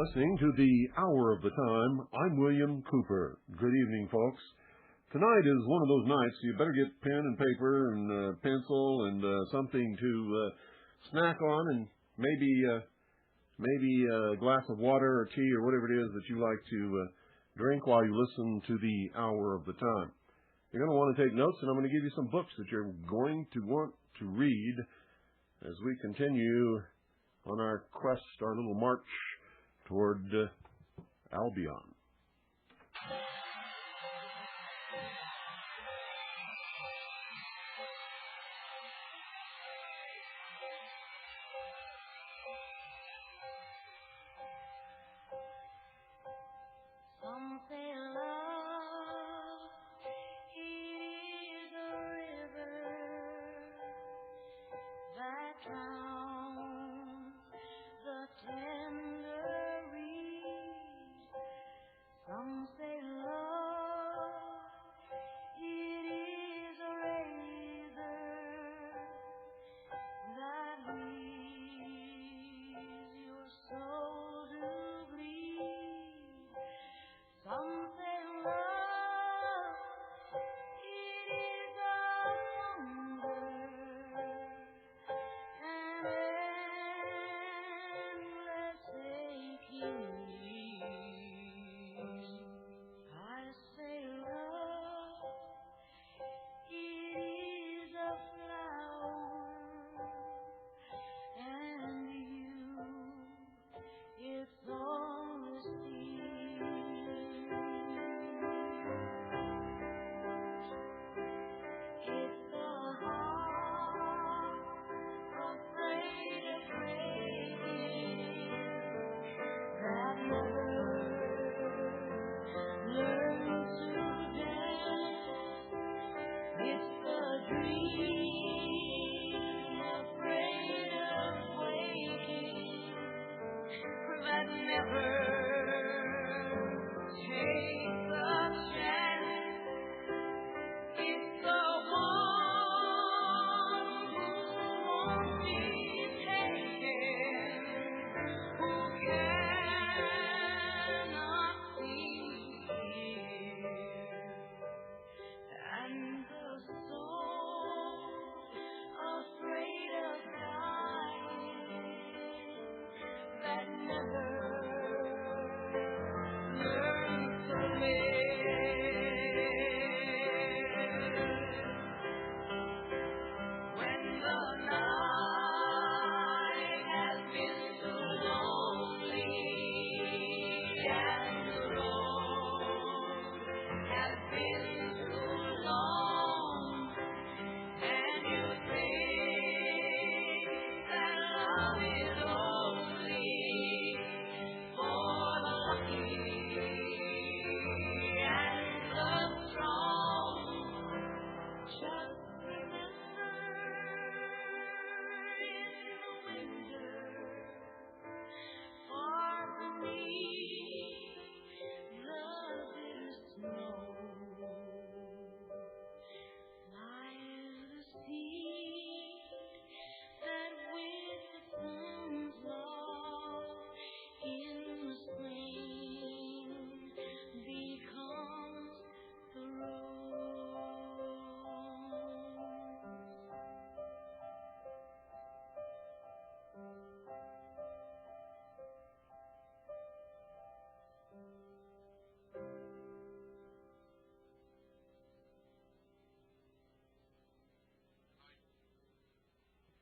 listening to the Hour of the Time. I'm William Cooper. Good evening, folks. Tonight is one of those nights you better get pen and paper and pencil and something to snack on, and maybe a glass of water or tea or whatever it is that you like to drink while you listen to the Hour of the Time. You're going to want to take notes, and I'm going to give you some books that you're going to want to read as we continue on our quest, our little march toward Albion.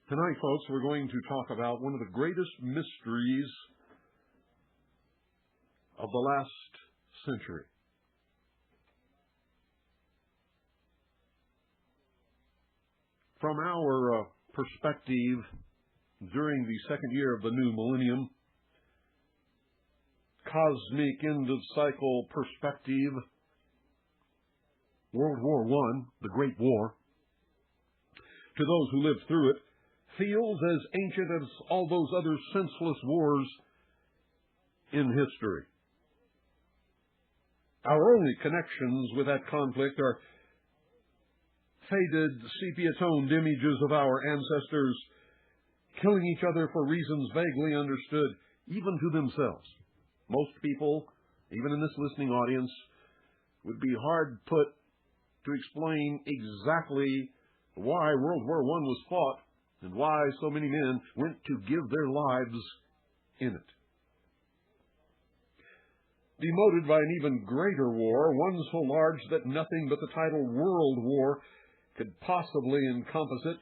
Tonight, folks, we're going to talk about one of the greatest mysteries of the last century. From our perspective, during the second year of the new millennium, cosmic end-of-cycle perspective, World War I, the Great War, to those who lived through it, feels as ancient as all those other senseless wars in history. Our only connections with that conflict are faded, sepia-toned images of our ancestors killing each other for reasons vaguely understood, even to themselves. Most people, even in this listening audience, would be hard put to explain exactly why World War I was fought and why so many men went to give their lives in it. Demoted by an even greater war, one so large that nothing but the title World War could possibly encompass it,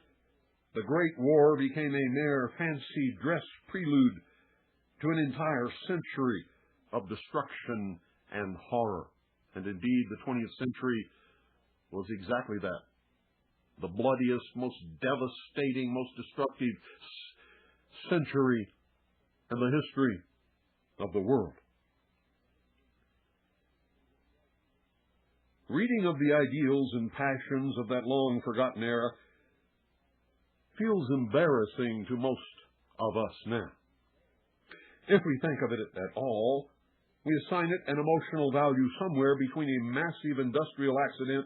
the Great War became a mere fancy dress prelude to an entire century of destruction and horror. And indeed, the 20th century was exactly that. The bloodiest, most devastating, most destructive century in the history of the world. Reading of the ideals and passions of that long-forgotten era feels embarrassing to most of us now. If we think of it at all, we assign it an emotional value somewhere between a massive industrial accident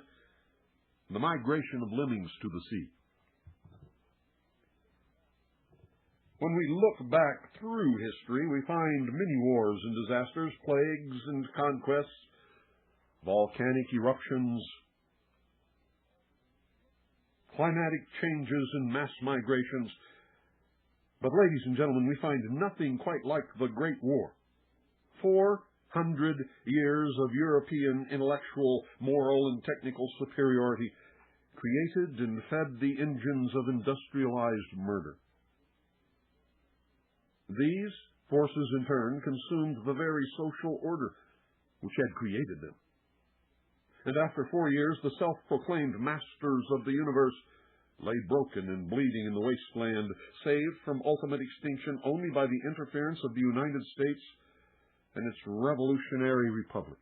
and the migration of lemmings to the sea. When we look back through history, we find many wars and disasters, plagues and conquests, volcanic eruptions, climatic changes and mass migrations. But, ladies and gentlemen, we find nothing quite like the Great War. 400 years of European intellectual, moral, and technical superiority created and fed the engines of industrialized murder. These forces, in turn, consumed the very social order which had created them. And after 4 years, the self-proclaimed masters of the universe lay broken and bleeding in the wasteland, saved from ultimate extinction only by the interference of the United States and its revolutionary republic.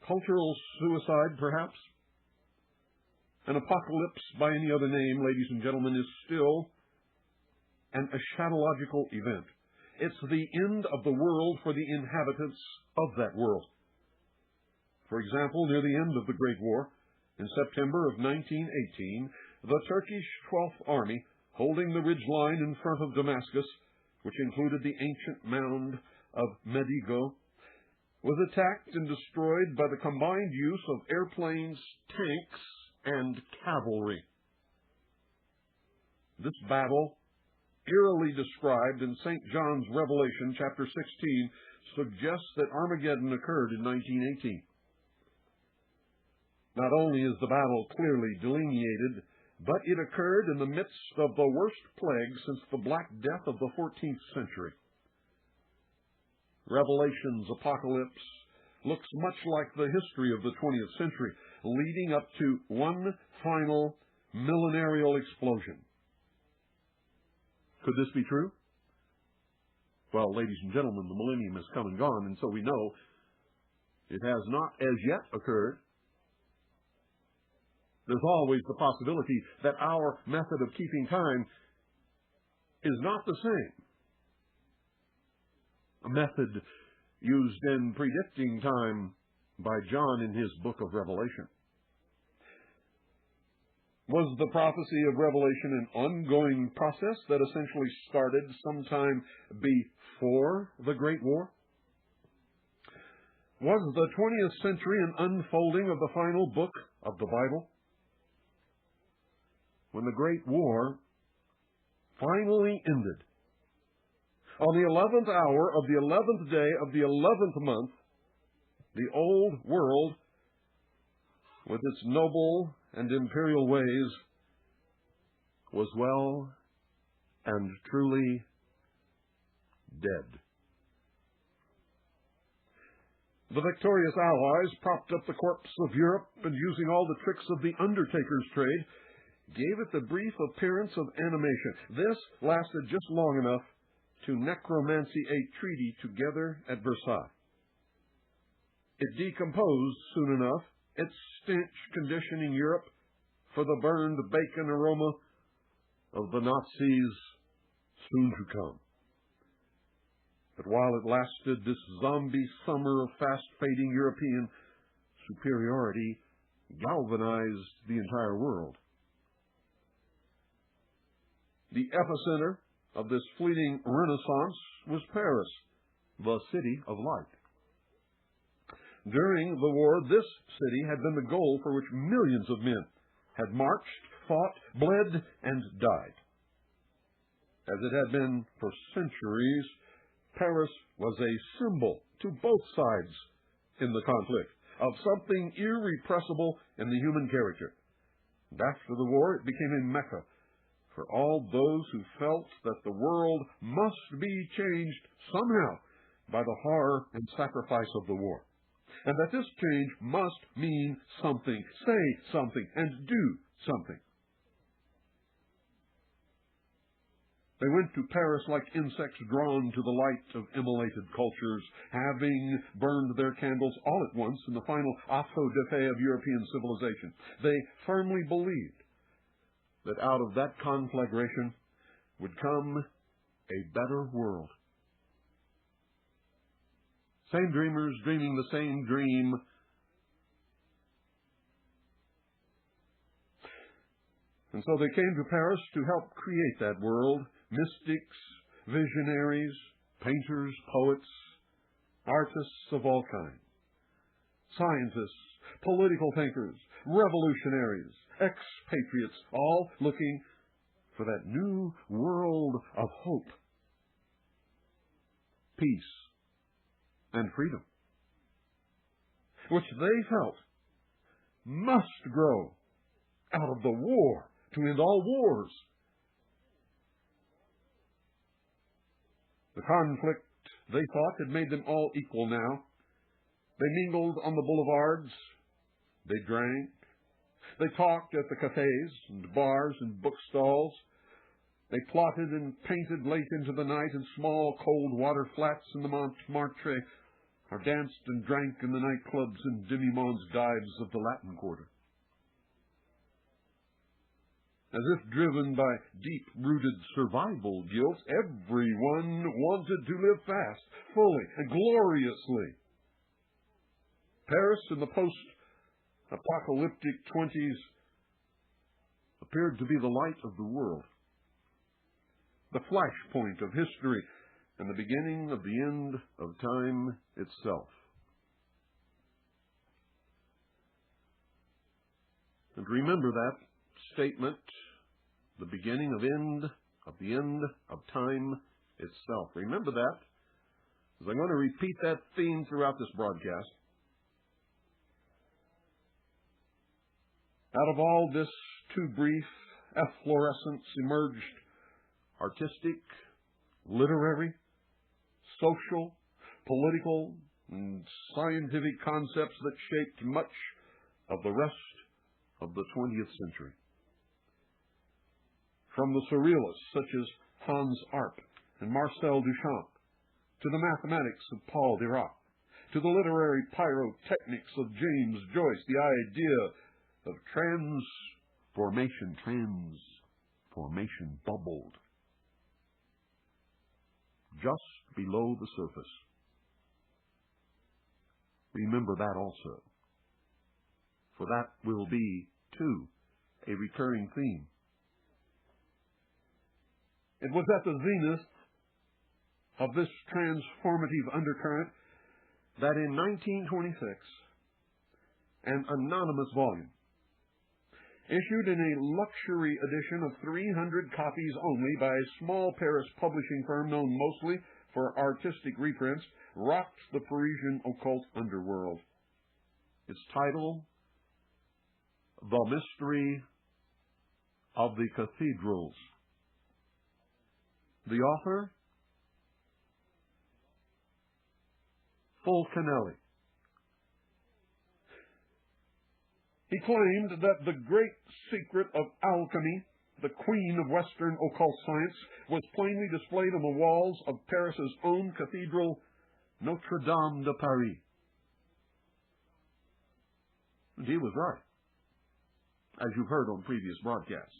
Cultural suicide, perhaps? An apocalypse by any other name, ladies and gentlemen, is still an eschatological event. It's the end of the world for the inhabitants of that world. For example, near the end of the Great War, in September of 1918, the Turkish 12th Army, holding the ridgeline in front of Damascus, which included the ancient mound of Medigo, was attacked and destroyed by the combined use of airplanes, tanks, and cavalry. This battle, eerily described in St. John's Revelation, chapter 16, suggests that Armageddon occurred in 1918. Not only is the battle clearly delineated, but it occurred in the midst of the worst plague since the Black Death of the 14th century. Revelation's apocalypse looks much like the history of the 20th century, leading up to one final millenarial explosion. Could this be true? Well, ladies and gentlemen, the millennium has come and gone, and so we know it has not as yet occurred. There's always the possibility that our method of keeping time is not the same. A method used in predicting time by John in his book of Revelation. Was the prophecy of Revelation an ongoing process that essentially started sometime before the Great War? Was the 20th century an unfolding of the final book of the Bible? When the Great War finally ended, on the 11th hour of the 11th day of the 11th month, the old world, with its noble and imperial ways, was well and truly dead. The victorious Allies propped up the corpse of Europe and, using all the tricks of the undertaker's trade, gave it the brief appearance of animation. This lasted just long enough to necromancy a treaty together at Versailles. It decomposed soon enough, its stench conditioning Europe for the burned bacon aroma of the Nazis soon to come. But while it lasted, this zombie summer of fast-fading European superiority galvanized the entire world. The epicenter of this fleeting Renaissance was Paris, the city of light. During the war, this city had been the goal for which millions of men had marched, fought, bled, and died. As it had been for centuries, Paris was a symbol to both sides in the conflict of something irrepressible in the human character. And after the war, it became a Mecca for all those who felt that the world must be changed somehow by the horror and sacrifice of the war, and that this change must mean something, say something, and do something. They went to Paris like insects drawn to the light of immolated cultures, having burned their candles all at once in the final auto de fe of European civilization. They firmly believed that out of that conflagration would come a better world. Same dreamers dreaming the same dream. And so they came to Paris to help create that world. Mystics, visionaries, painters, poets, artists of all kinds, scientists, political thinkers, revolutionaries, expatriates, all looking for that new world of hope, peace, and freedom, which they felt must grow out of the war to end all wars. The conflict, they thought, had made them all equal now. They mingled on the boulevards. They drank. They talked at the cafes and bars and bookstalls. They plotted and painted late into the night in small cold water flats in the Montmartre, or danced and drank in the nightclubs and demi-monde dives of the Latin Quarter. As if driven by deep-rooted survival guilt, everyone wanted to live fast, fully, and gloriously. Paris in the post-apocalyptic 20s appeared to be the light of the world, the flashpoint of history, and the beginning of the end of time itself. And remember that statement, the beginning of the end of time itself. Remember that, as I'm going to repeat that theme throughout this broadcast. Out of all this too brief efflorescence emerged artistic, literary, social, political, and scientific concepts that shaped much of the rest of the 20th century. From the surrealists such as Hans Arp and Marcel Duchamp, to the mathematics of Paul Dirac, to the literary pyrotechnics of James Joyce, the idea of transformation bubbled just below the surface. Remember that also, for that will be, too, a recurring theme. It was at the zenith of this transformative undercurrent that in 1926, an anonymous volume, issued in a luxury edition of 300 copies only by a small Paris publishing firm known mostly for artistic reprints, rocked the Parisian occult underworld. Its title, The Mystery of the Cathedrals. The author, Fulcanelli. He claimed that the great secret of alchemy, the queen of Western occult science, was plainly displayed on the walls of Paris's own cathedral, Notre Dame de Paris. And he was right, as you've heard on previous broadcasts.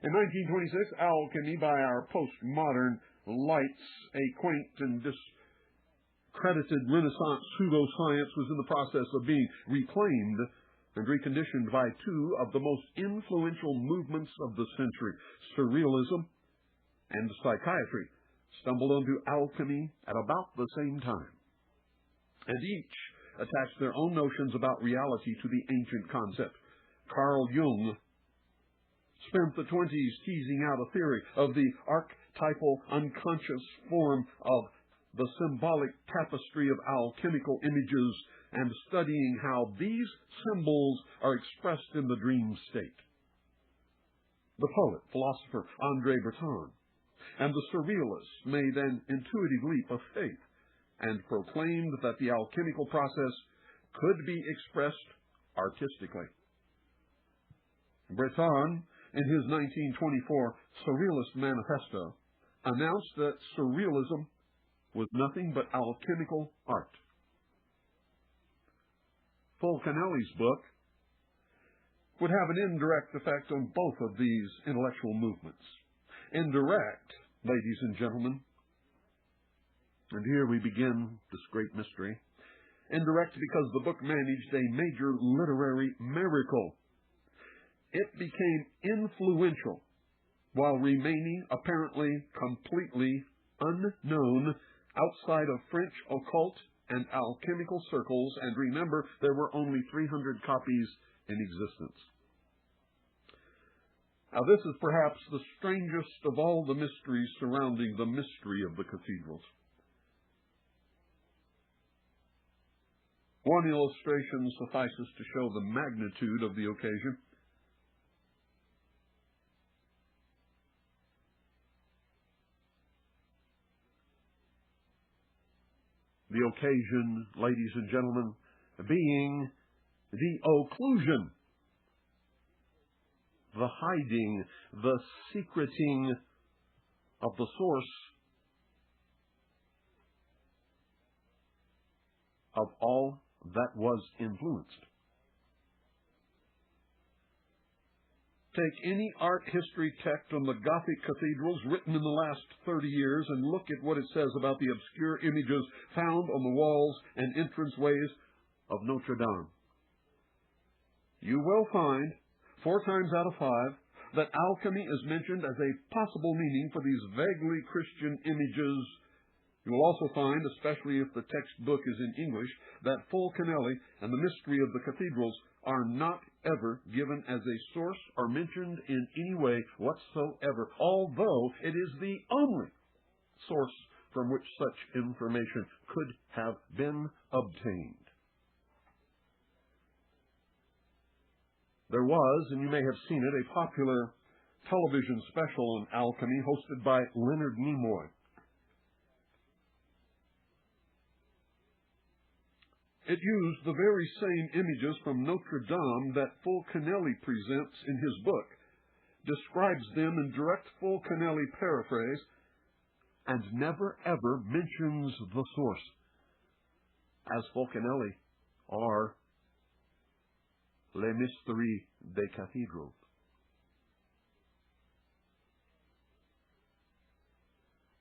In 1926, alchemy by our postmodern lights, a quaint and discredited Renaissance pseudoscience, was in the process of being reclaimed and reconditioned by two of the most influential movements of the century, Surrealism and psychiatry stumbled onto alchemy at about the same time, and each attached their own notions about reality to the ancient concept. Carl Jung spent the 20s teasing out a theory of the archetypal unconscious form of the symbolic tapestry of alchemical images and studying how these symbols are expressed in the dream state. The poet, philosopher André Breton and the surrealists made an intuitive leap of faith and proclaimed that the alchemical process could be expressed artistically. Breton, in his 1924 Surrealist Manifesto, announced that surrealism was nothing but alchemical art. Fulcanelli's book would have an indirect effect on both of these intellectual movements. Indirect, ladies and gentlemen, and here we begin this great mystery. Indirect because the book managed a major literary miracle. It became influential while remaining apparently completely unknown outside of French occult and alchemical circles, and remember, there were only 300 copies in existence. Now, this is perhaps the strangest of all the mysteries surrounding the mystery of the cathedrals. One illustration suffices to show the magnitude of the occasion. The occasion, ladies and gentlemen, being the occlusion, the hiding, the secreting of the source of all that was influenced. Take any art history text on the Gothic cathedrals written in the last 30 years and look at what it says about the obscure images found on the walls and entranceways of Notre Dame. You will find, 4 times out of 5, that alchemy is mentioned as a possible meaning for these vaguely Christian images. You will also find, especially if the textbook is in English, that Fulcanelli and the mystery of the cathedrals are not ever given as a source or mentioned in any way whatsoever, although it is the only source from which such information could have been obtained. There was, and you may have seen it, a popular television special on alchemy hosted by Leonard Nimoy. It used the very same images from Notre Dame that Fulcanelli presents in his book, describes them in direct Fulcanelli paraphrase, and never ever mentions the source, as Fulcanelli are Les Mysteries des Cathedrals.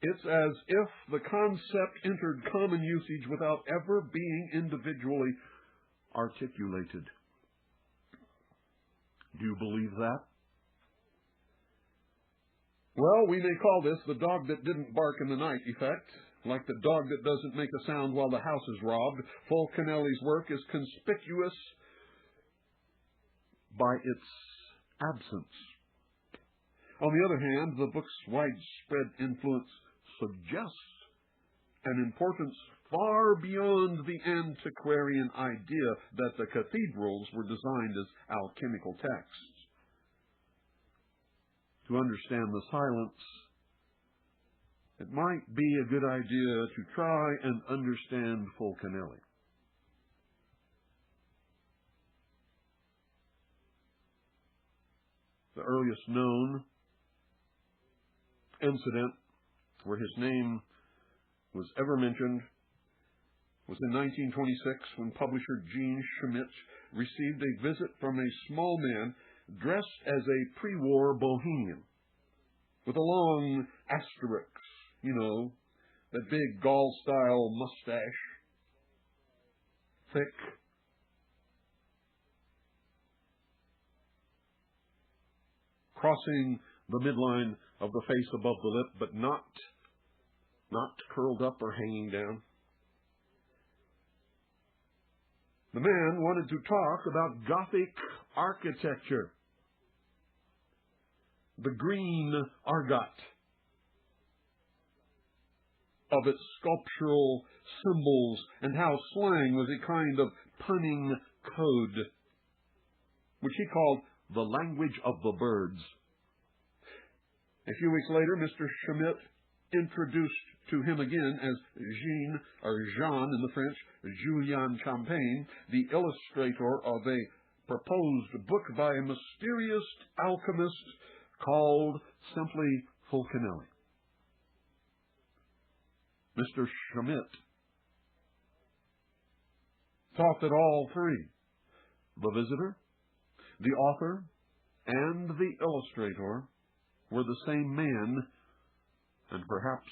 It's as if the concept entered common usage without ever being individually articulated. Do you believe that? Well, we may call this the dog that didn't bark in the night effect, like the dog that doesn't make a sound while the house is robbed. Fulcanelli's work is conspicuous by its absence. On the other hand, the book's widespread influence suggests an importance far beyond the antiquarian idea that the cathedrals were designed as alchemical texts. To understand the silence, it might be a good idea to try and understand Fulcanelli. The earliest known incident where his name was ever mentioned was in 1926 when publisher Jean Schmidt received a visit from a small man dressed as a pre-war bohemian with a long asterisk, that big Gaul-style mustache, thick, crossing the midline of the face above the lip, but not curled up or hanging down. The man wanted to talk about Gothic architecture, the green argot of its sculptural symbols, and how slang was a kind of punning code, which he called the language of the birds. A few weeks later, Mr. Schmidt introduced to him again as Jean in the French, Julien Champagne, the illustrator of a proposed book by a mysterious alchemist called simply Fulcanelli. Mr. Schmidt thought that all three, the visitor, the author, and the illustrator, were the same man, and perhaps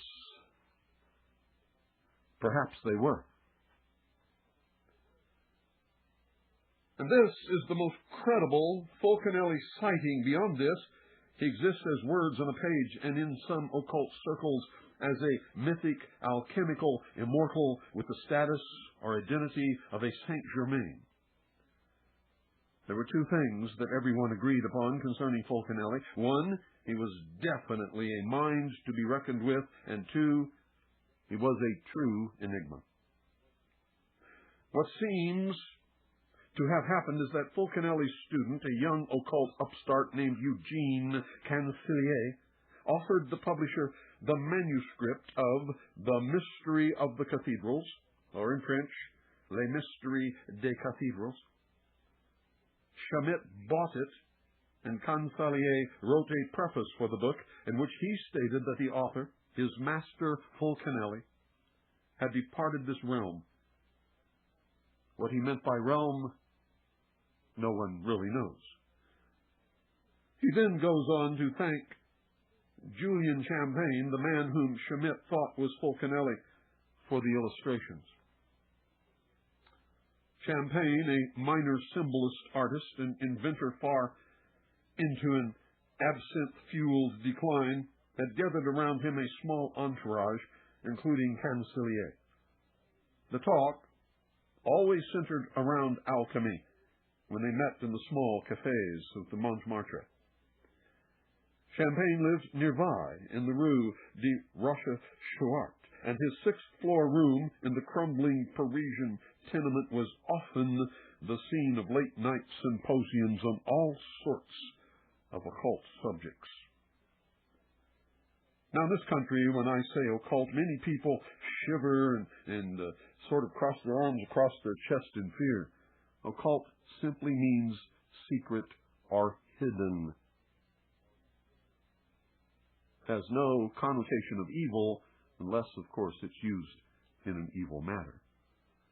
they were. And this is the most credible Fulcanelli sighting. Beyond this, he exists as words on a page, and in some occult circles as a mythic, alchemical, immortal with the status or identity of a Saint Germain. There were two things that everyone agreed upon concerning Fulcanelli. One, he was definitely a mind to be reckoned with, and two, he was a true enigma. What seems to have happened is that Fulcanelli's student, a young occult upstart named Eugene Cancellier, offered the publisher the manuscript of The Mystery of the Cathedrals, or in French, Les Mysteries des Cathedrals. Schmidt bought it, and Cancellier wrote a preface for the book in which he stated that the author, his master Fulcanelli, had departed this realm. What he meant by realm, no one really knows. He then goes on to thank Julien Champagne, the man whom Schmidt thought was Fulcanelli, for the illustrations. Champagne, a minor symbolist artist and inventor far into an absinthe-fueled decline, had gathered around him a small entourage, including Cancellier. The talk always centered around alchemy when they met in the small cafes of the Montmartre. Champagne lived nearby in the Rue de Rochechouart, and his sixth-floor room in the crumbling Parisian tenement was often the scene of late-night symposiums on all sorts of occult subjects. Now, in this country, when I say occult, many people shiver and sort of cross their arms across their chest in fear. Occult simply means secret or hidden. It has no connotation of evil, unless, of course, it's used in an evil manner.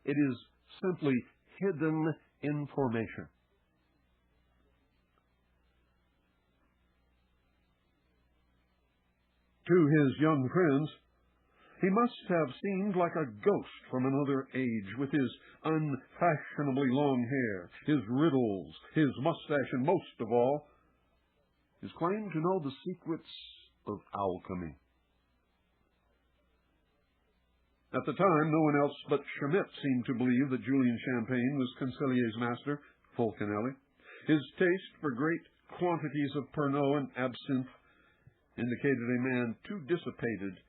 It is simply hidden information. To his young friends, he must have seemed like a ghost from another age, with his unfashionably long hair, his riddles, his mustache, and most of all, his claim to know the secrets of alchemy. At the time, no one else but Schmidt seemed to believe that Julien Champagne was Cancellier's master, Fulcanelli. His taste for great quantities of Pernod and absinthe indicated a man too dissipated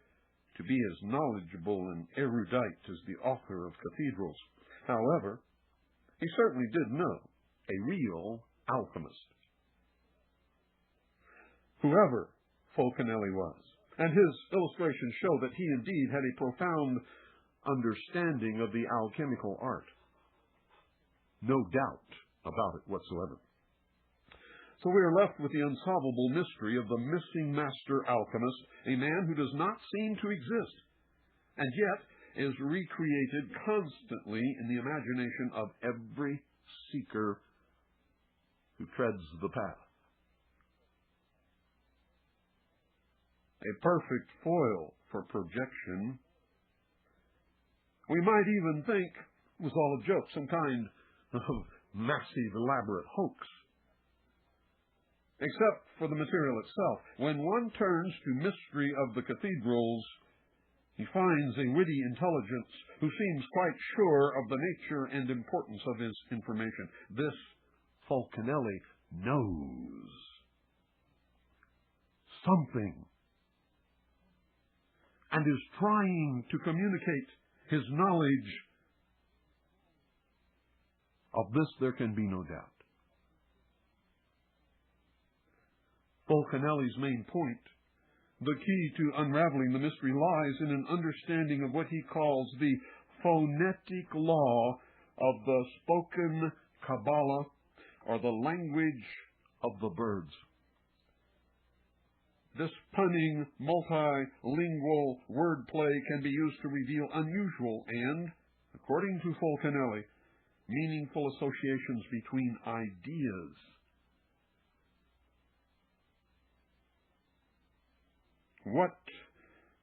to be as knowledgeable and erudite as the author of Cathedrals. However, he certainly did know a real alchemist. Whoever Fulcanelli was, and his illustrations show that he indeed had a profound understanding of the alchemical art. No doubt about it whatsoever. So we are left with the unsolvable mystery of the missing master alchemist, a man who does not seem to exist, and yet is recreated constantly in the imagination of every seeker who treads the path. A perfect foil for projection. We might even think it was all a joke, some kind of massive, elaborate hoax. except for the material itself. When one turns to mystery of the cathedrals, he finds a witty intelligence who seems quite sure of the nature and importance of his information. This Fulcanelli knows something and is trying to communicate his knowledge. Of this there can be no doubt. Fulcanelli's main point, the key to unraveling the mystery, lies in an understanding of what he calls the phonetic law of the spoken Kabbalah, or the language of the birds. This punning, multilingual wordplay can be used to reveal unusual and, according to Fulcanelli, meaningful associations between ideas. What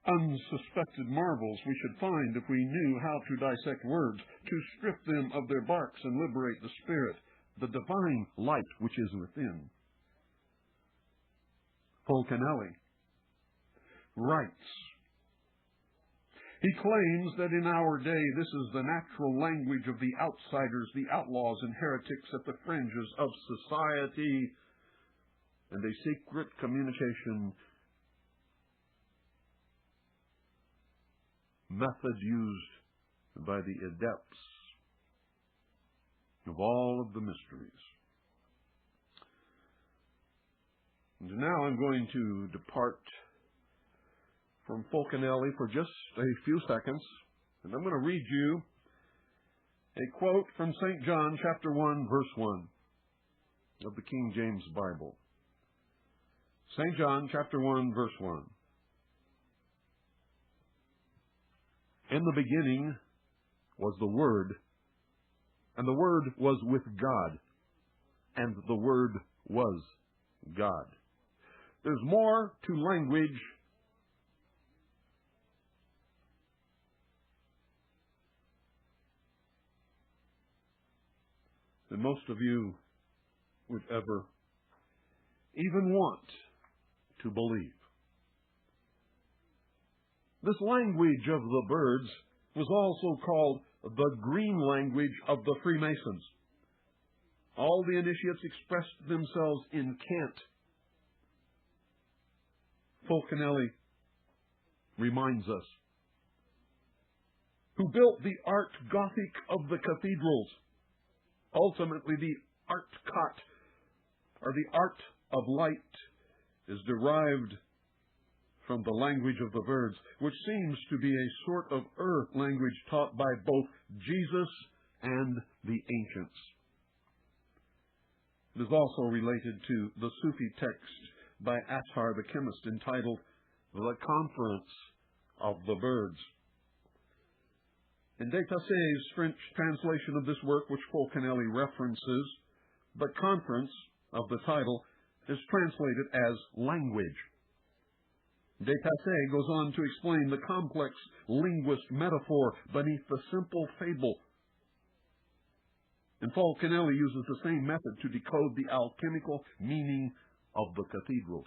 unsuspected marvels we should find if we knew how to dissect words, to strip them of their barks and liberate the spirit, the divine light which is within. Fulcanelli writes, he claims that in our day this is the natural language of the outsiders, the outlaws and heretics at the fringes of society, and a secret communication method used by the adepts of all of the mysteries. And now I'm going to depart from Fulcanelli for just a few seconds, and I'm going to read you a quote from St. John chapter 1, verse 1 of the King James Bible. St. John chapter 1, verse 1. In the beginning was the Word, and the Word was with God, and the Word was God. There's more to language than most of you would ever even want to believe. This language of the birds was also called the green language of the Freemasons. All the initiates expressed themselves in cant. Fulcanelli reminds us, who built the art Gothic of the cathedrals. Ultimately, the art cot, or the art of light, is derived from the language of the birds, which seems to be a sort of earth language taught by both Jesus and the ancients. It is also related to the Sufi text by Attar the chemist entitled The Conference of the Birds. In Détassé's French translation of this work, which Fulcanelli references, the conference of the title is translated as language. Détassé goes on to explain the complex linguist metaphor beneath the simple fable. And Fulcanelli uses the same method to decode the alchemical meaning of the cathedrals.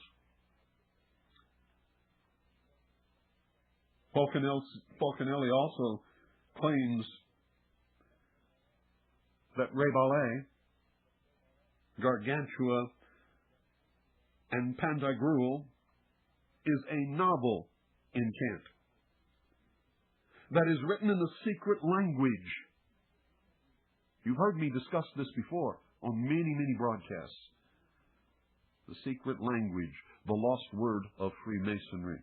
Fulcanelli also claims that Rabelais, Gargantua, and Pantagruel is a novel in cant that is written in the secret language. You've heard me discuss this before on many, many broadcasts. The secret language, the lost word of Freemasonry.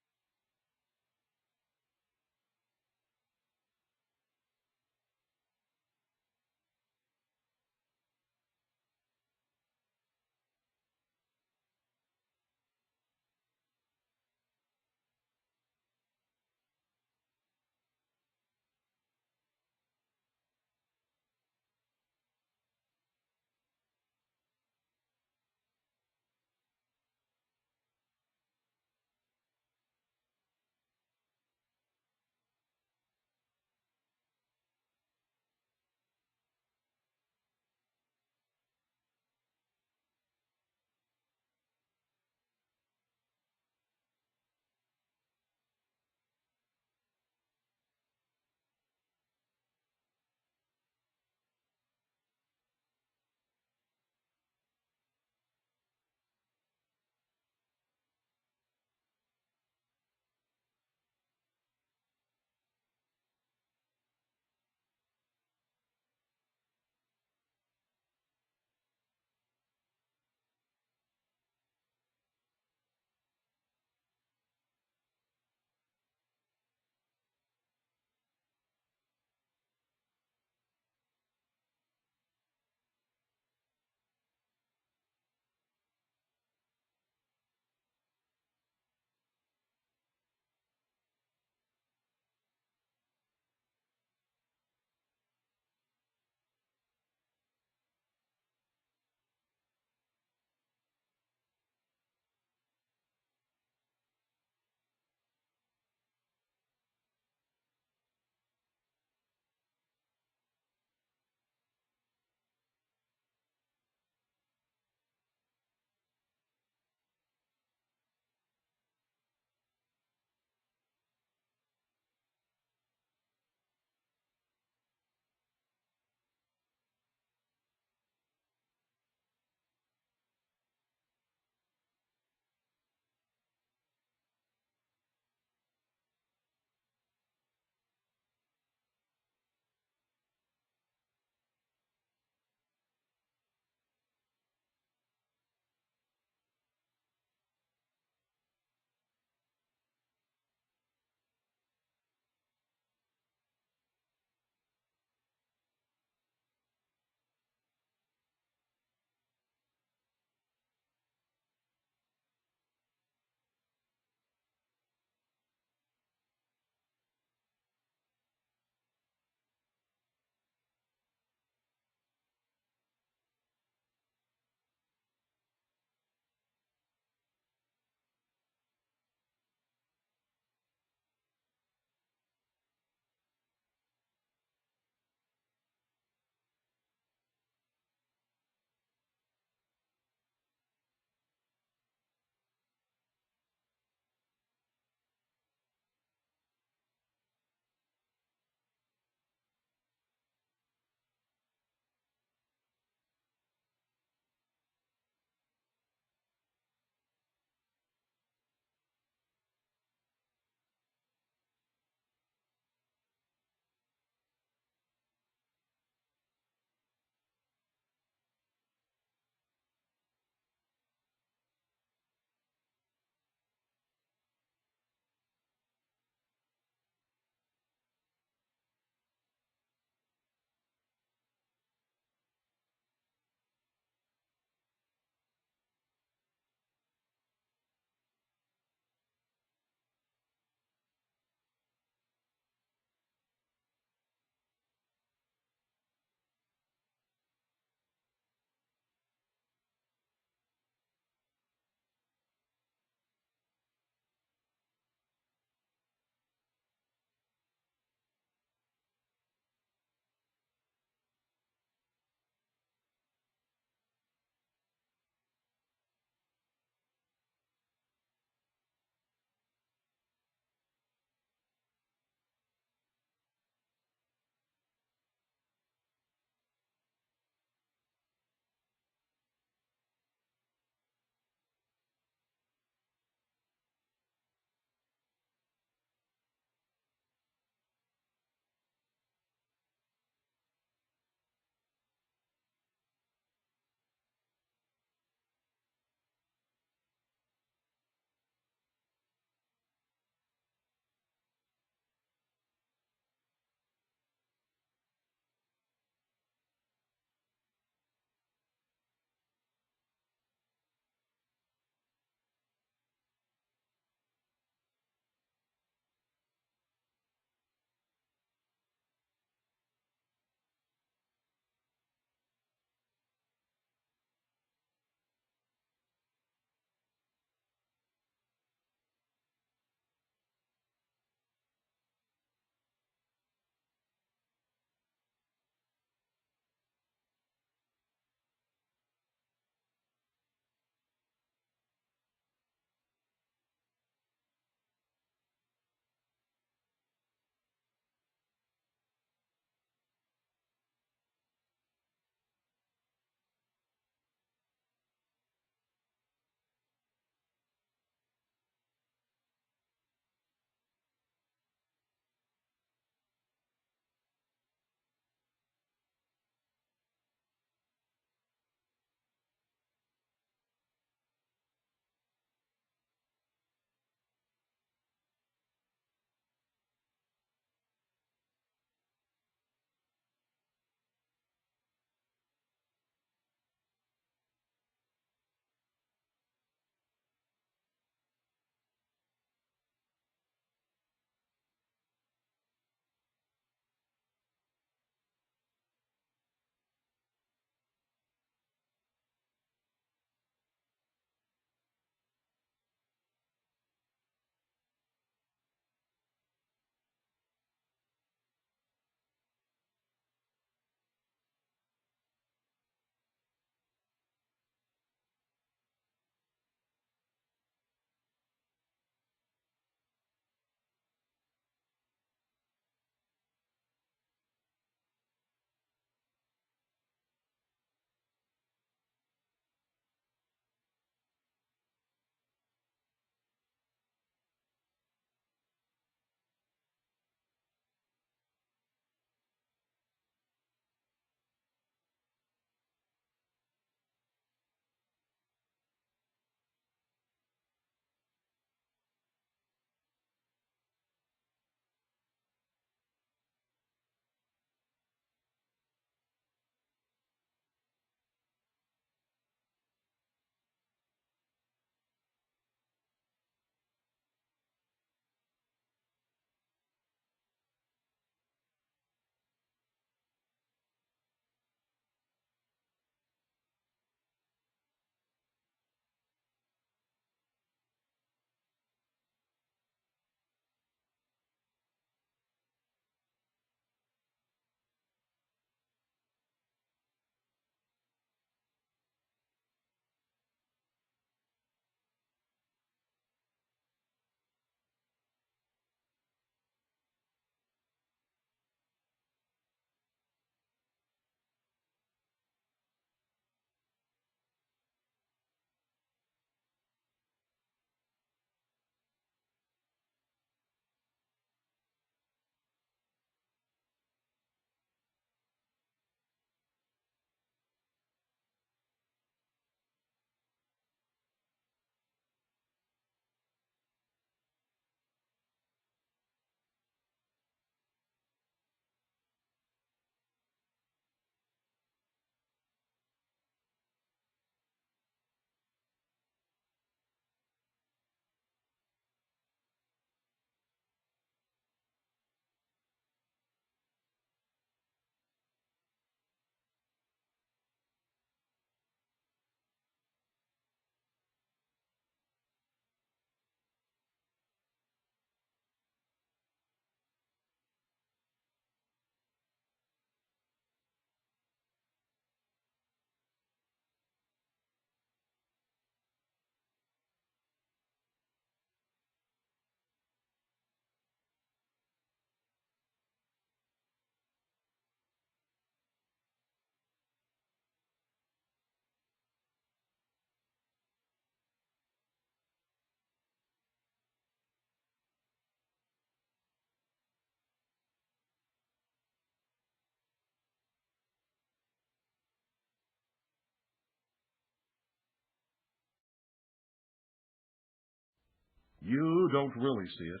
you don't really see it.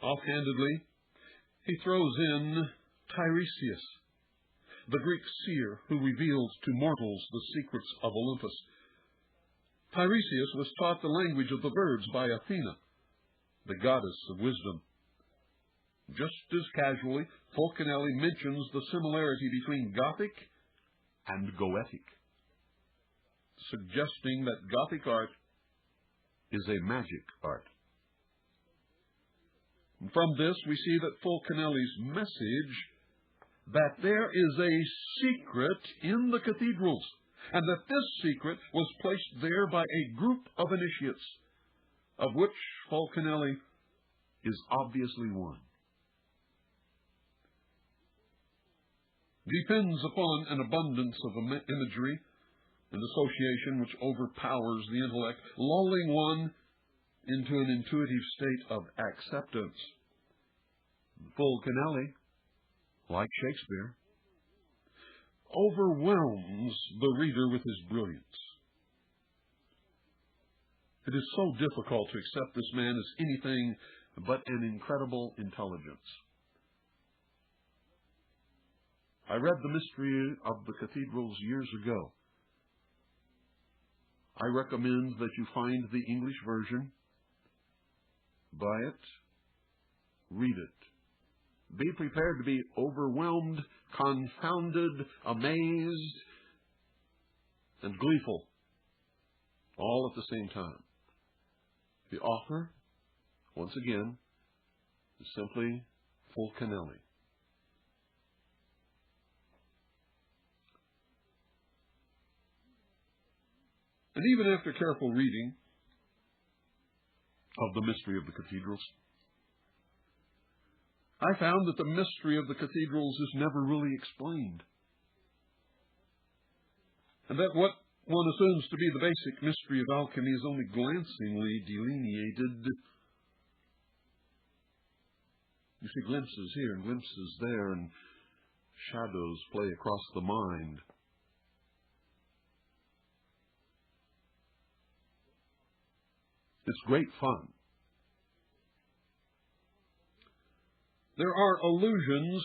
Offhandedly, he throws in Tiresias, the Greek seer who reveals to mortals the secrets of Olympus. Tiresias was taught the language of the birds by Athena, the goddess of wisdom. Just as casually, Fulcanelli mentions the similarity between Gothic and Goetic, suggesting that Gothic art is a magic art. From this, we see that Fulcanelli's message that there is a secret in the cathedrals, and that this secret was placed there by a group of initiates, of which Fulcanelli is obviously one. Depends upon an abundance of imagery and association which overpowers the intellect, lulling one into an intuitive state of acceptance. Fulcanelli, like Shakespeare, overwhelms the reader with his brilliance. It is so difficult to accept this man as anything but an incredible intelligence. I read The Mystery of the Cathedrals years ago. I recommend that you find the English version, buy it, read it. Be prepared to be overwhelmed, confounded, amazed, and gleeful, all at the same time. The author, once again, is simply Fulcanelli. And even after careful reading of The Mystery of the Cathedrals, I found that the mystery of the cathedrals is never really explained, and that what one assumes to be the basic mystery of alchemy is only glancingly delineated. You see glimpses here and glimpses there, and shadows play across the mind. It's great fun. There are illusions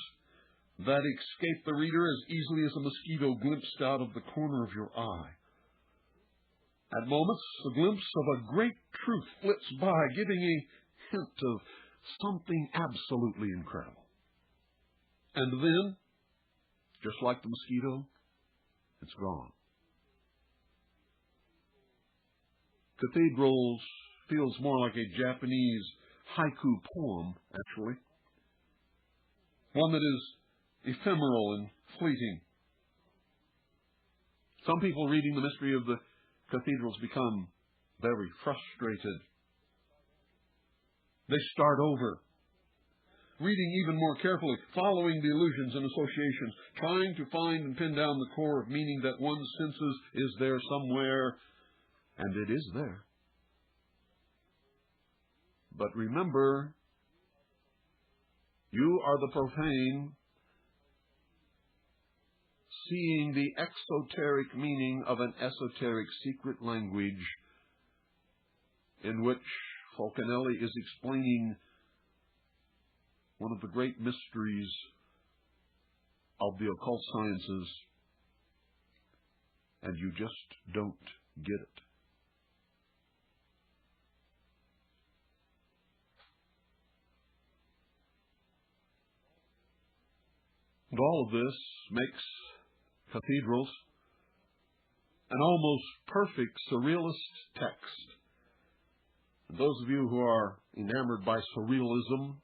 that escape the reader as easily as a mosquito glimpsed out of the corner of your eye. At moments, a glimpse of a great truth flits by, giving a hint of something absolutely incredible. And then, just like the mosquito, it's gone. Cathedrals feels more like a Japanese haiku poem, actually. One that is ephemeral and fleeting. Some people reading the mystery of the cathedrals become very frustrated. They start over, reading even more carefully, following the allusions and associations, trying to find and pin down the core of meaning that one senses is there somewhere, and it is there. But remember, you are the profane, seeing the exoteric meaning of an esoteric secret language in which Fulcanelli is explaining one of the great mysteries of the occult sciences, and you just don't get it. And all of this makes cathedrals an almost perfect surrealist text. And those of you who are enamored by surrealism,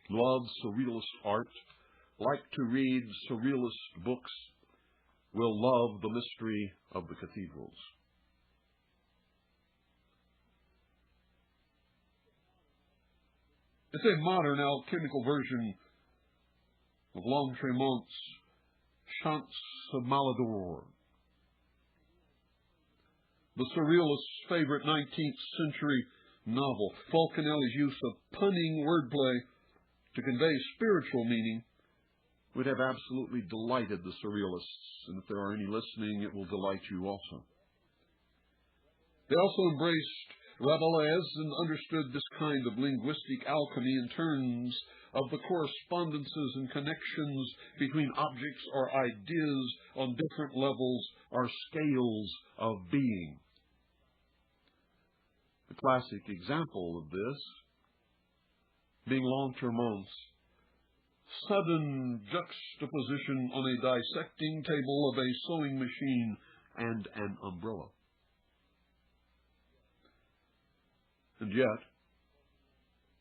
love surrealist art, like to read surrealist books, will love The Mystery of the Cathedrals. It's a modern alchemical version of L'Entremont's Chants of Malador, the surrealist's favorite 19th century novel. Fulcanelli's use of punning wordplay to convey spiritual meaning would have absolutely delighted the surrealists, and if there are any listening, it will delight you also. They also embraced Rabelais and understood this kind of linguistic alchemy in terms of the correspondences and connections between objects or ideas on different levels or scales of being. The classic example of this being L'Entremont's sudden juxtaposition on a dissecting table of a sewing machine and an umbrella. And yet,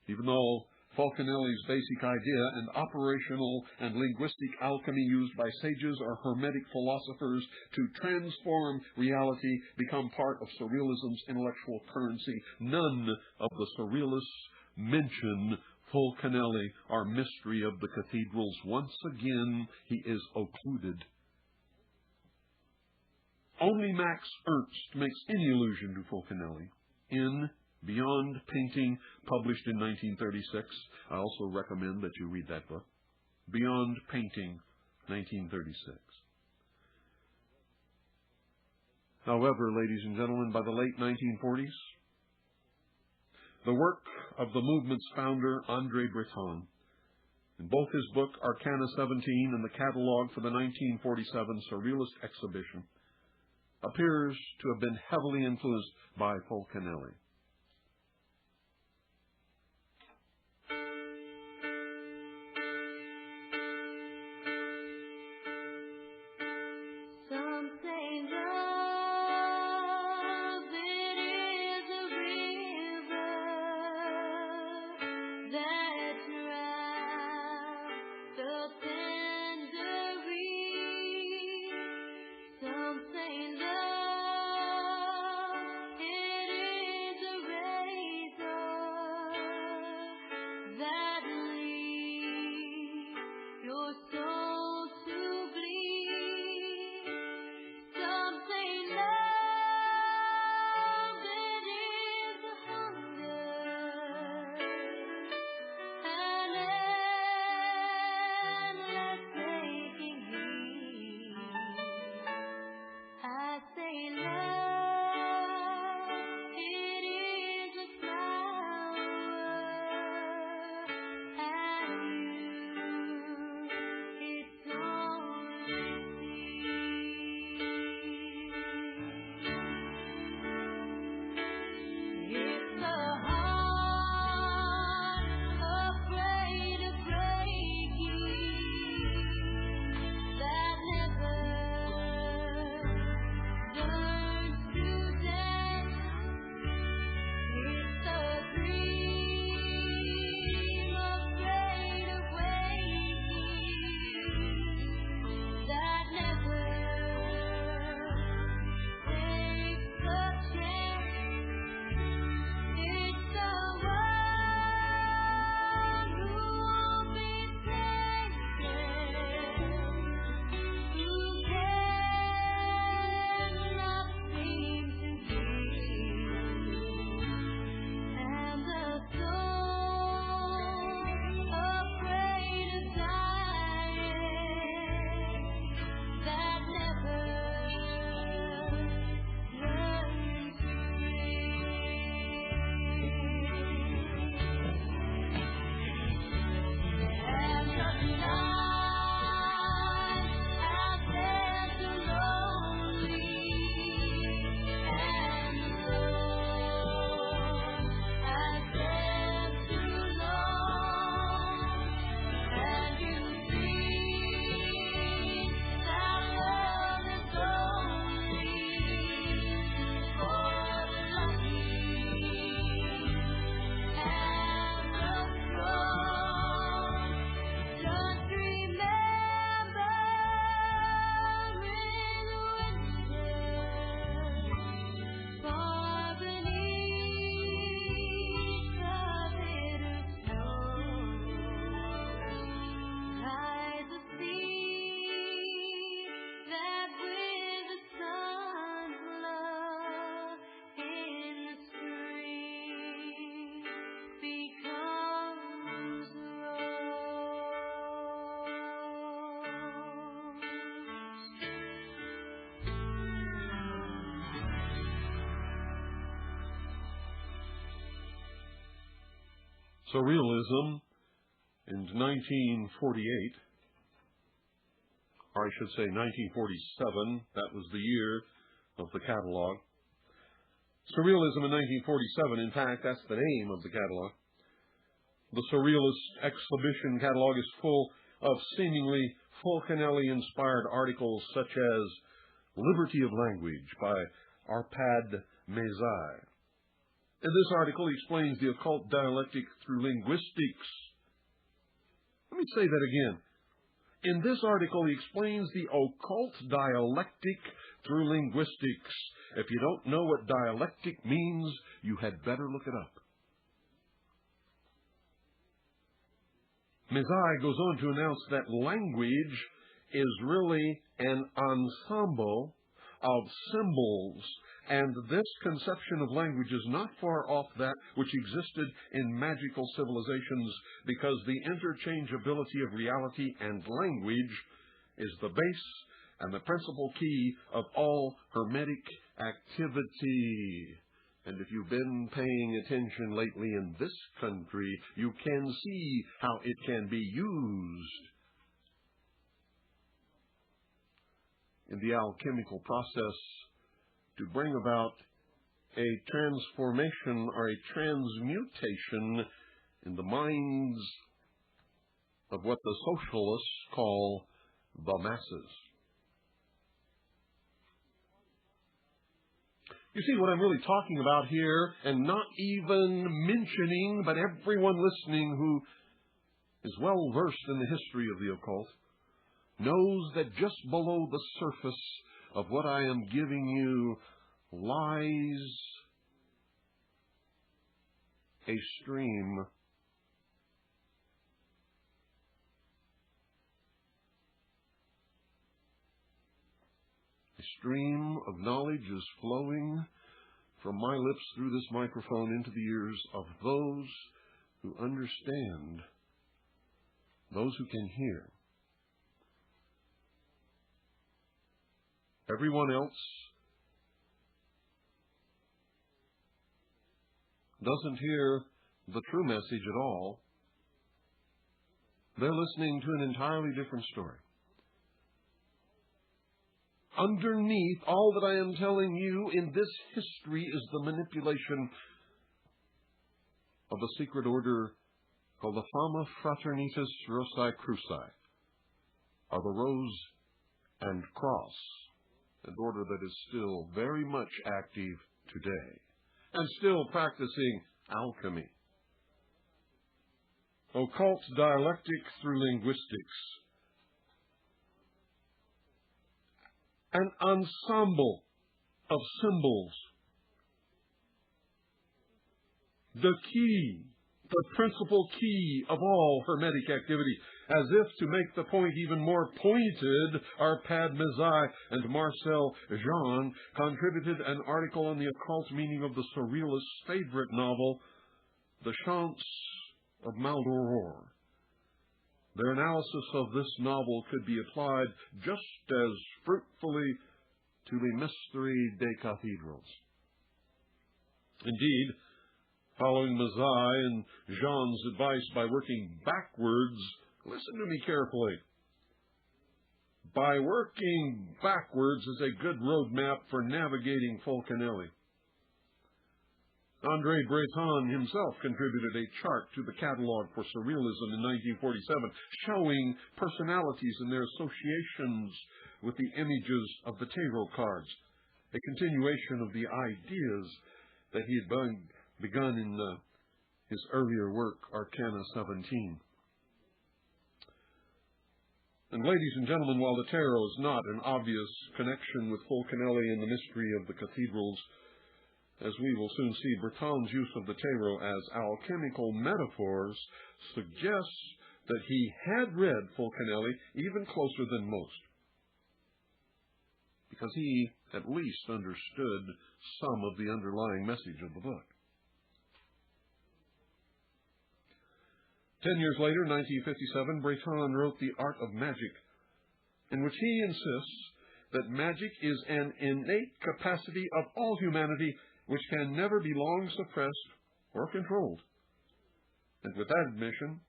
even though Fulcanelli's basic idea and operational and linguistic alchemy used by sages or hermetic philosophers to transform reality become part of surrealism's intellectual currency, none of the surrealists mention Fulcanelli or mystery of the cathedrals. Once again, he is occluded. Only Max Ernst makes any allusion to Fulcanelli in Beyond Painting, published in 1936. I also recommend that you read that book. Beyond Painting, 1936. However, ladies and gentlemen, by the late 1940s, the work of the movement's founder, André Breton, in both his book Arcana 17 and the catalog for the 1947 Surrealist Exhibition, appears to have been heavily influenced by Fulcanelli. Surrealism in 1948, or I should say 1947, that was the year of the catalog. Surrealism in 1947, in fact, that's the name of the catalog. The Surrealist exhibition catalog is full of seemingly Fulcanelli-inspired articles such as Liberty of Language by Arpad Mezai. And this article explains the occult dialectic through linguistics. Let me say that again. In this article, he explains the occult dialectic through linguistics. If you don't know what dialectic means, you had better look it up. Mezai goes on to announce that language is really an ensemble of symbols, and this conception of language is not far off that which existed in magical civilizations, because the interchangeability of reality and language is the base and the principal key of all Hermetic activity. And if you've been paying attention lately in this country, you can see how it can be used in the alchemical process to bring about a transformation or a transmutation in the minds of what the socialists call the masses. You see what I'm really talking about here, and not even mentioning, but everyone listening who is well versed in the history of the occult knows that just below the surface of what I am giving you lies a stream of knowledge is flowing from my lips through this microphone into the ears of those who understand, those who can hear. Everyone else doesn't hear the true message at all. They're listening to an entirely different story. Underneath all that I am telling you in this history is the manipulation of a secret order called the Fama Fraternitas Rosae Cruci, or the Rose and Cross, an order that is still very much active today and still practicing alchemy. Occult dialectic through linguistics. An ensemble of symbols. The key, the principal key of all Hermetic activity. As if to make the point even more pointed, Arpad Mezai and Marcel Jean contributed an article on the occult meaning of the Surrealist's favorite novel, The Chants of Maldoror. Their analysis of this novel could be applied just as fruitfully to the Mystery des Cathedrals. Indeed, following Mezai and Jean's advice by working backwards, listen to me carefully. By working backwards is a good roadmap for navigating Fulcanelli. André Breton himself contributed a chart to the catalog for Surrealism in 1947, showing personalities and their associations with the images of the tarot cards, a continuation of the ideas that he had begun in his earlier work, Arcana 17. And ladies and gentlemen, while the tarot is not an obvious connection with Fulcanelli and the mystery of the cathedrals, as we will soon see, Breton's use of the tarot as alchemical metaphors suggests that he had read Fulcanelli even closer than most, because he at least understood some of the underlying message of the book. 10 years later, 1957, Breton wrote The Art of Magic, in which he insists that magic is an innate capacity of all humanity which can never be long suppressed or controlled. And with that admission,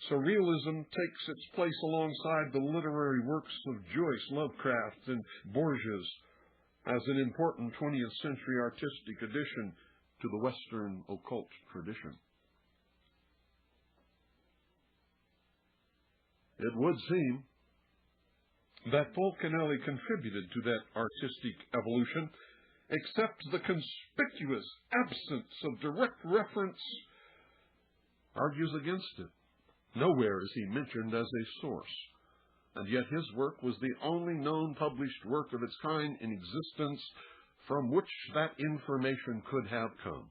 surrealism takes its place alongside the literary works of Joyce, Lovecraft, and Borges as an important 20th century artistic addition to the Western occult tradition. It would seem that Fulcanelli contributed to that artistic evolution, except the conspicuous absence of direct reference argues against it. Nowhere is he mentioned as a source, and yet his work was the only known published work of its kind in existence from which that information could have come.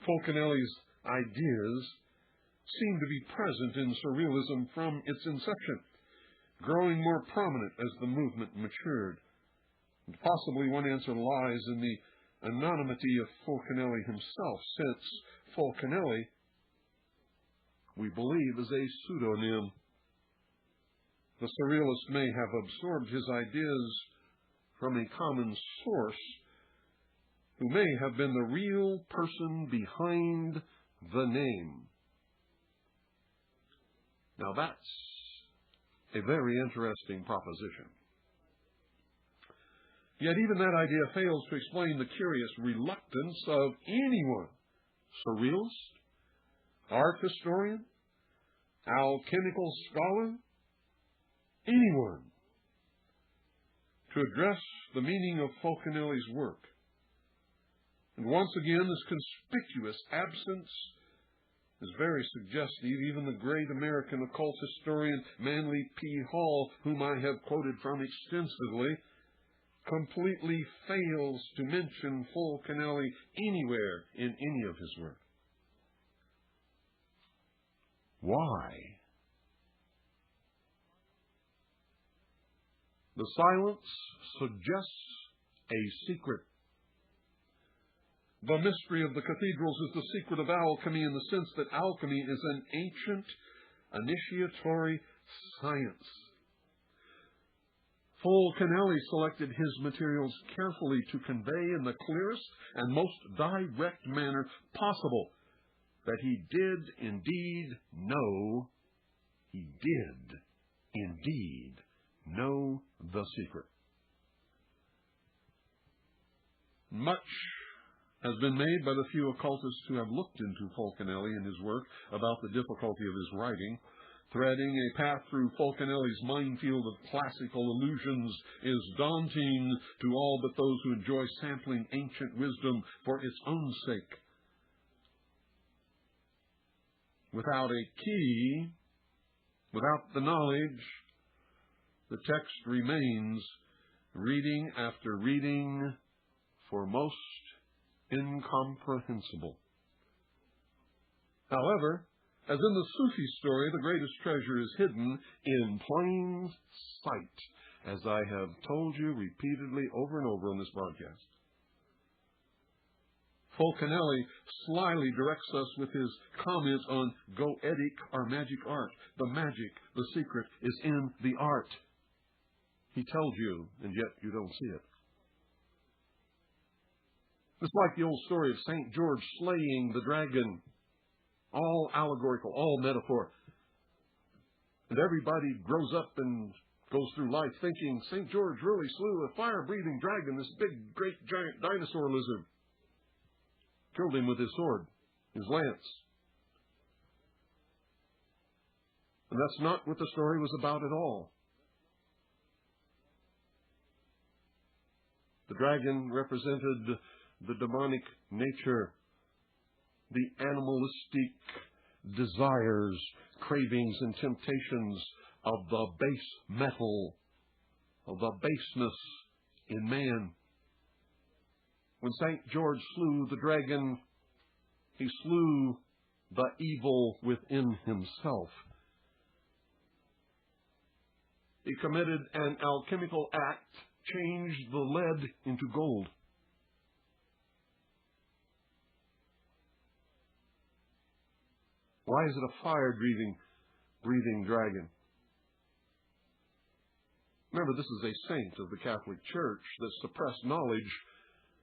Fulcanelli's ideas seem to be present in surrealism from its inception, growing more prominent as the movement matured. And possibly one answer lies in the anonymity of Fulcanelli himself, since Fulcanelli, we believe, is a pseudonym. The surrealist may have absorbed his ideas from a common source, who may have been the real person behind the name. Now that's a very interesting proposition. Yet even that idea fails to explain the curious reluctance of anyone, surrealist, art historian, alchemical scholar, anyone, to address the meaning of Fulcanelli's work. And once again, this conspicuous absence is very suggestive. Even the great American occult historian Manly P. Hall, whom I have quoted from extensively, completely fails to mention Fulcanelli anywhere in any of his work. Why? The silence suggests a secret. The mystery of the cathedrals is the secret of alchemy, in the sense that alchemy is an ancient initiatory science. Fulcanelli selected his materials carefully to convey in the clearest and most direct manner possible that he did indeed know the secret. Much has been made by the few occultists who have looked into Fulcanelli and his work about the difficulty of his writing. Threading a path through Fulcanelli's minefield of classical illusions is daunting to all but those who enjoy sampling ancient wisdom for its own sake. Without a key, without the knowledge, the text remains, reading after reading, for most incomprehensible. However, as in the Sufi story, the greatest treasure is hidden in plain sight, as I have told you repeatedly over and over on this broadcast. Fulcanelli slyly directs us with his comments on goetic, or magic art. The magic, the secret, is in the art. He tells you, and yet you don't see it. It's like the old story of St. George slaying the dragon. All allegorical, all metaphor. And everybody grows up and goes through life thinking St. George really slew a fire-breathing dragon, this big, great, giant dinosaur lizard. Killed him with his sword, his lance. And that's not what the story was about at all. The dragon represented the demonic nature, the animalistic desires, cravings, and temptations of the base metal, of the baseness in man. When St. George slew the dragon, he slew the evil within himself. He committed an alchemical act, changed the lead into gold. Why is it a fire-breathing dragon? Remember, this is a saint of the Catholic Church that suppressed knowledge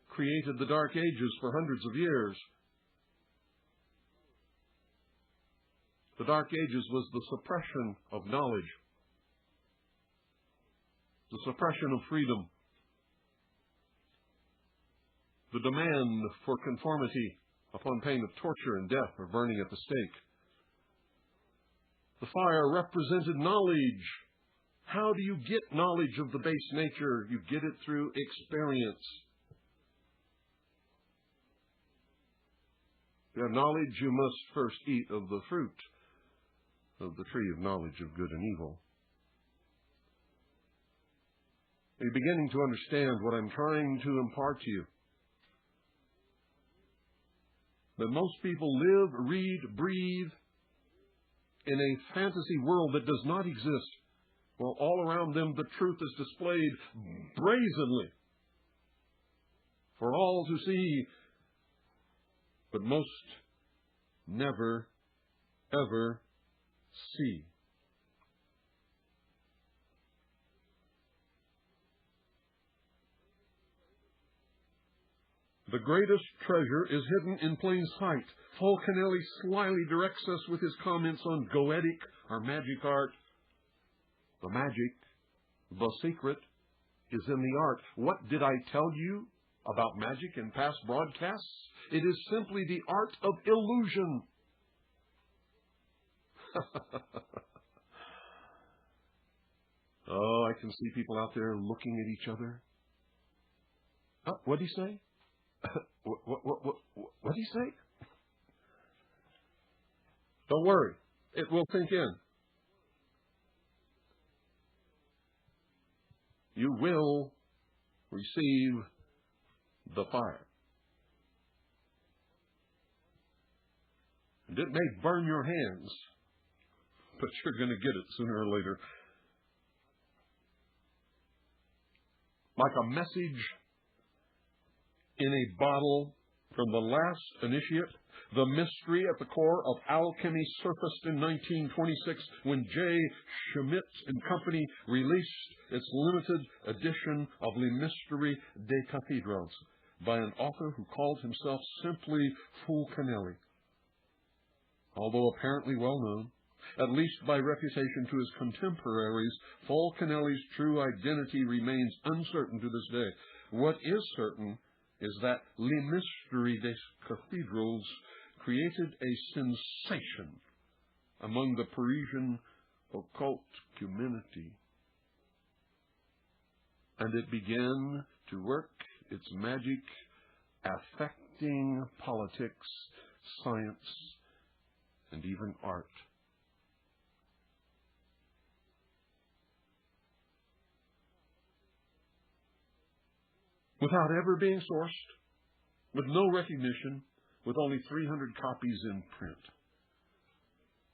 created the Dark Ages for hundreds of years. The Dark Ages was the suppression of knowledge, the suppression of freedom, the demand for conformity upon pain of torture and death or burning at the stake. The fire represented knowledge. How do you get knowledge of the base nature? You get it through experience. To have knowledge, you must first eat of the fruit of the tree of knowledge of good and evil. Are you beginning to understand what I'm trying to impart to you? That most people live, read, breathe in a fantasy world that does not exist, while all around them the truth is displayed brazenly for all to see, but most never, ever see. The greatest treasure is hidden in plain sight. Fulcanelli slyly directs us with his comments on goetic, or magic art. The magic, the secret, is in the art. What did I tell you about magic in past broadcasts? It is simply the art of illusion. Oh, I can see people out there looking at each other. What did he say? What did he say? Don't worry. It will sink in. You will receive the fire. And it may burn your hands, but you're going to get it sooner or later. Like a message in a bottle from the last initiate, the mystery at the core of alchemy surfaced in 1926 when J. Schmidt and Company released its limited edition of Le Mystère des Cathedrals by an author who called himself simply Fulcanelli. Although apparently well known, at least by reputation to his contemporaries, Fulcanelli's true identity remains uncertain to this day. What is certain is that Le Mystère des Cathedrals created a sensation among the Parisian occult community. And it began to work its magic, affecting politics, science, and even art. Without ever being sourced, with no recognition, with only 300 copies in print.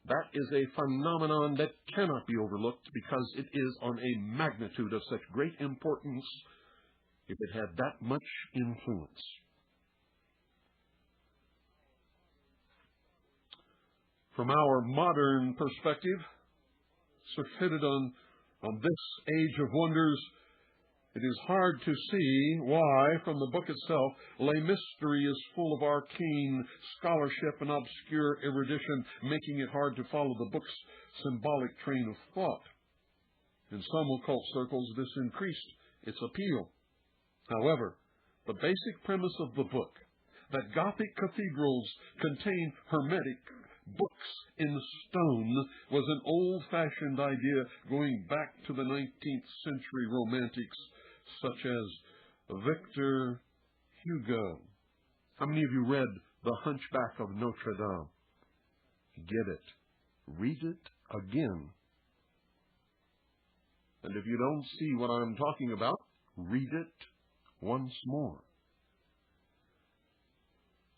That is a phenomenon that cannot be overlooked because it is on a magnitude of such great importance if it had that much influence. From our modern perspective, surfeited on this age of wonders, it is hard to see why, from the book itself, Le Mystère is full of arcane scholarship and obscure erudition, making it hard to follow the book's symbolic train of thought. In some occult circles, this increased its appeal. However, the basic premise of the book, that Gothic cathedrals contain hermetic books in stone, was an old-fashioned idea going back to the 19th century romantics such as Victor Hugo. How many of you read The Hunchback of Notre Dame? Get it. Read it again. And if you don't see what I'm talking about, read it once more.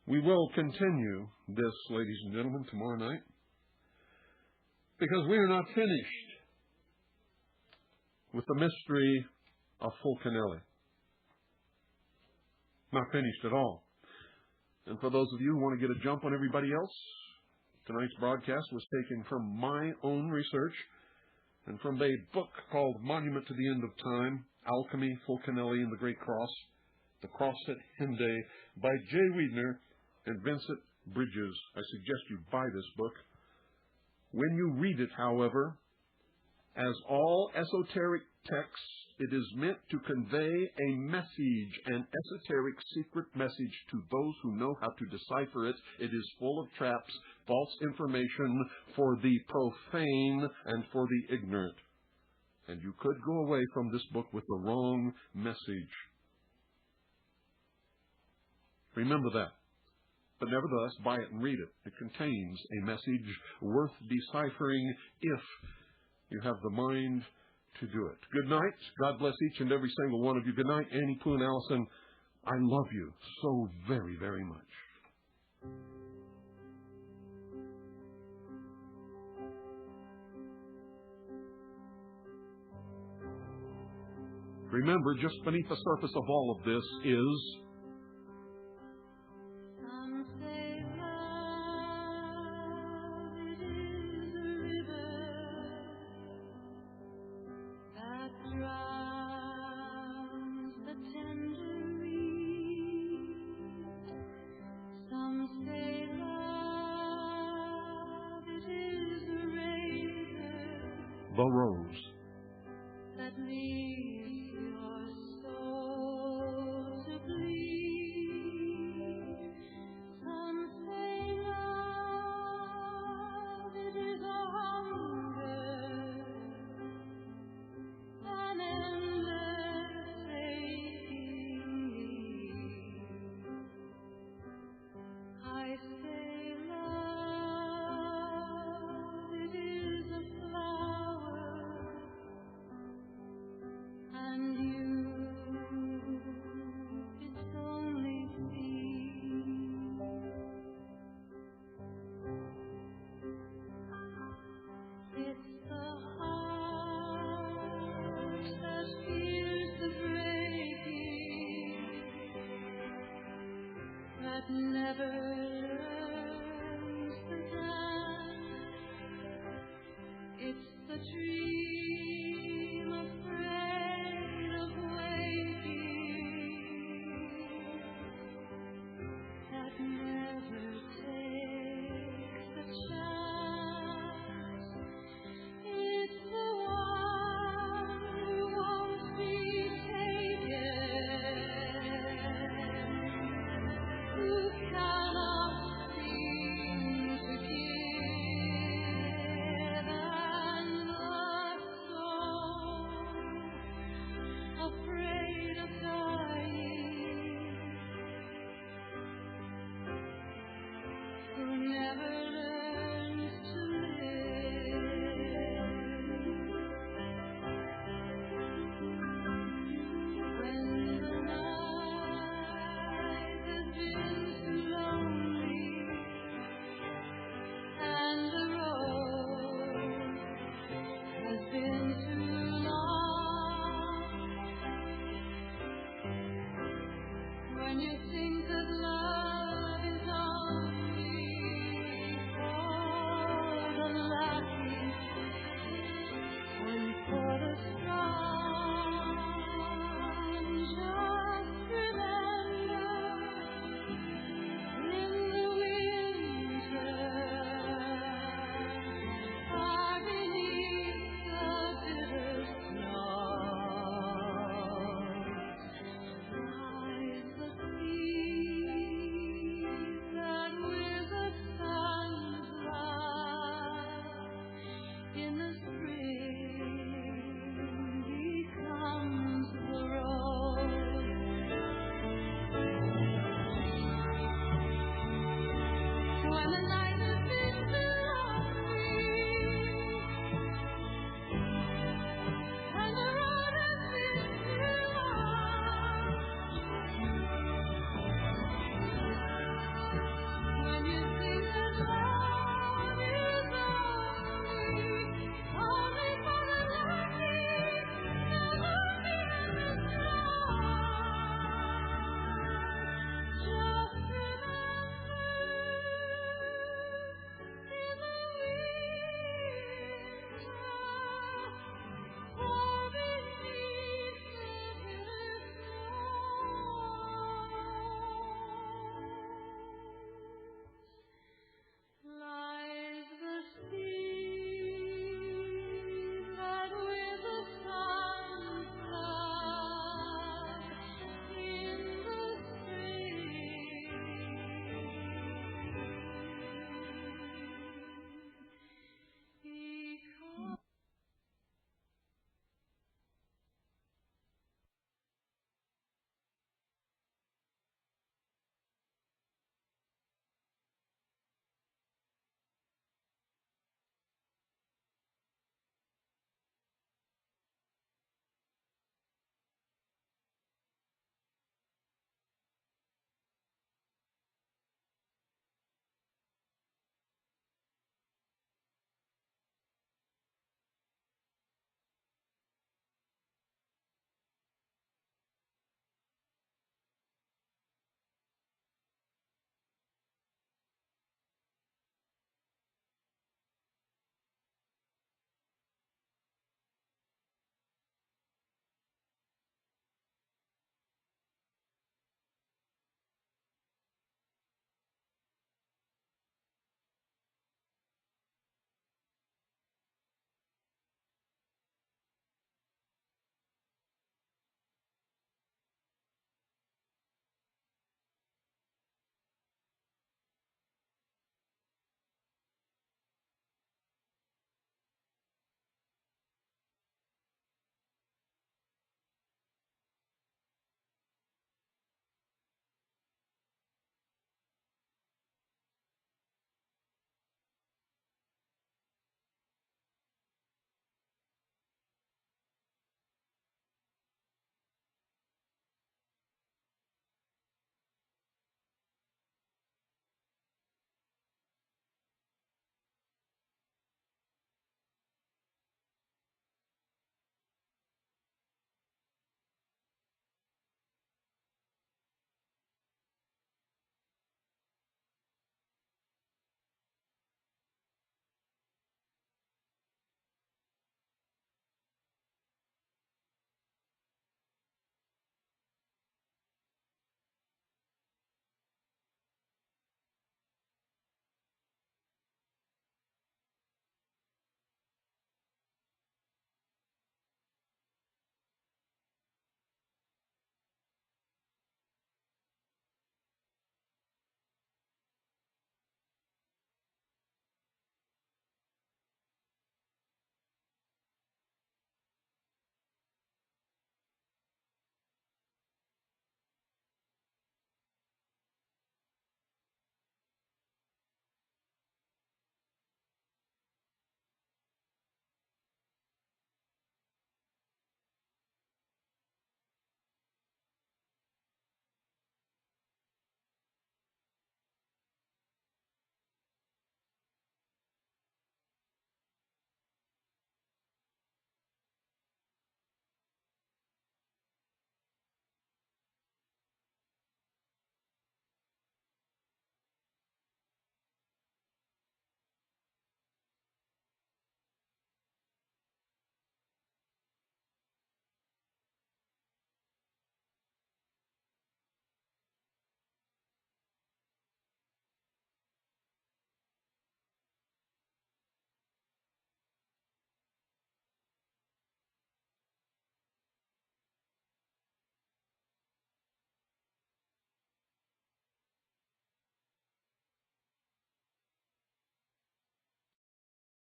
We will continue this, ladies and gentlemen, tomorrow night, because we are not finished with the mystery of Fulcanelli. Not finished at all. And for those of you who want to get a jump on everybody else, tonight's broadcast was taken from my own research and from a book called Monument to the End of Time, Alchemy, Fulcanelli, and the Great Cross, The Cross at Henday by Jay Weidner and Vincent Bridges. I suggest you buy this book. When you read it, however, as all esoteric texts, it is meant to convey a message, an esoteric secret message to those who know how to decipher it. It is full of traps, false information for the profane and for the ignorant. And you could go away from this book with the wrong message. Remember that. But nevertheless, buy it and read it. It contains a message worth deciphering if you have the mind to do it. Good night. God bless each and every single one of you. Good night, Annie, Pooh, and Allison. I love you so very, very much. Remember, just beneath the surface of all of this is the rose.